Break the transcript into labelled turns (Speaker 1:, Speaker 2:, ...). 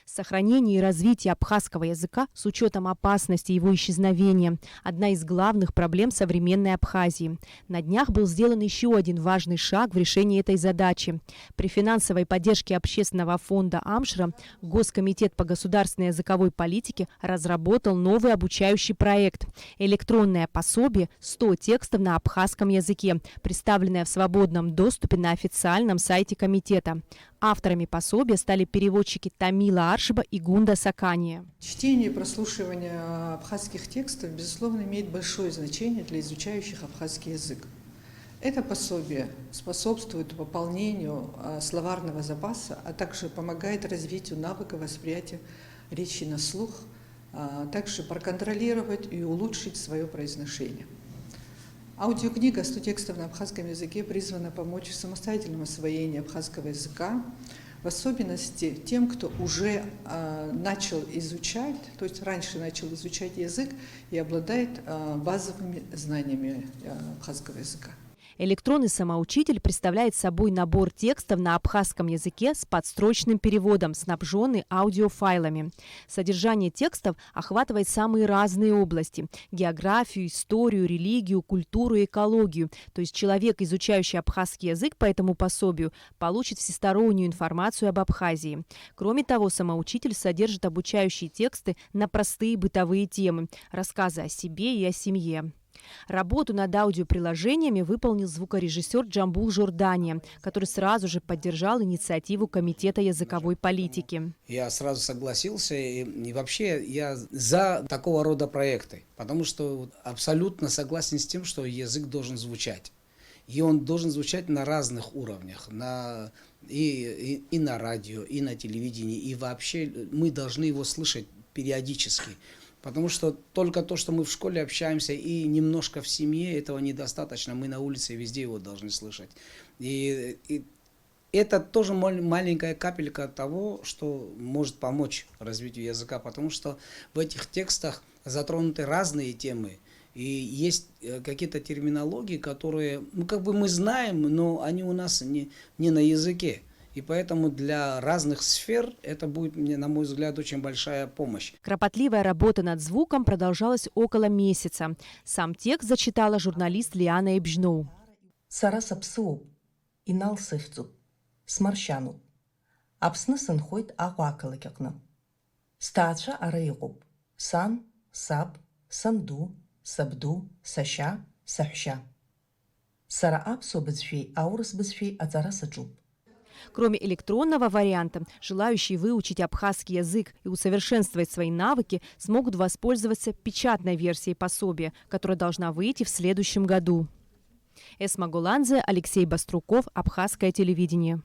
Speaker 1: Сохранение и развитие абхазского языка с учетом опасности его исчезновения – одна из главных проблем современной Абхазии. На днях был сделан еще один важный шаг в решении этой задачи. При финансовой поддержке общественного фонда Амшра Госкомитет по государственной языковой политике разработал новый обучающий проект – электронное пособие «100 текстов на абхазском языке», представленное в свободном доступе на официальном сайте комитета. Авторами пособия стали переводчики Тамила Аршиба и Гунда Сакания.
Speaker 2: Чтение и прослушивание абхазских текстов, безусловно, имеет большое значение для изучающих абхазский язык. Это пособие способствует пополнению словарного запаса, а также помогает развитию навыка восприятия речи на слух, а также проконтролировать и улучшить свое произношение. Аудиокнига «100 текстов на абхазском языке» призвана помочь в самостоятельном освоении абхазского языка, в особенности тем, кто уже начал изучать, то есть раньше начал изучать язык и обладает базовыми знаниями абхазского языка.
Speaker 1: Электронный самоучитель представляет собой набор текстов на абхазском языке с подстрочным переводом, снабженный аудиофайлами. Содержание текстов охватывает самые разные области – географию, историю, религию, культуру и экологию. То есть человек, изучающий абхазский язык по этому пособию, получит всестороннюю информацию об Абхазии. Кроме того, самоучитель содержит обучающие тексты на простые бытовые темы, рассказы о себе и о семье. Работу над аудиоприложениями выполнил звукорежиссер Джамбул Жордания, который сразу же поддержал инициативу Комитета языковой политики.
Speaker 3: Я сразу согласился, и вообще я за такого рода проекты, потому что абсолютно согласен с тем, что язык должен звучать. И он должен звучать на разных уровнях, и на радио, и на телевидении, и вообще мы должны его слышать периодически. Потому что только то, что мы в школе общаемся и немножко в семье, этого недостаточно. Мы на улице везде его должны слышать. И это тоже маленькая капелька того, что может помочь развитию языка. Потому что в этих текстах затронуты разные темы. И есть какие-то терминологии, которые мы знаем, но они у нас не на языке. И поэтому для разных сфер это будет, на мой взгляд, очень большая помощь.
Speaker 1: Кропотливая работа над звуком продолжалась около месяца. Сам текст зачитала журналист Лиана Эбжноу.
Speaker 4: Сара сапсу, инал сыхцу, смарщану. Апсны сынхойт агуакалы кякна. Стача арайгуб. Сан, сап, санду, сабду, саща, сахща. Сара апсу бызфей, аурас бызфей, ацара саджуб.
Speaker 1: Кроме электронного варианта, желающие выучить абхазский язык и усовершенствовать свои навыки смогут воспользоваться печатной версией пособия, которая должна выйти в следующем году. Эсма Голанзе, Алексей Баструков, Абхазское телевидение.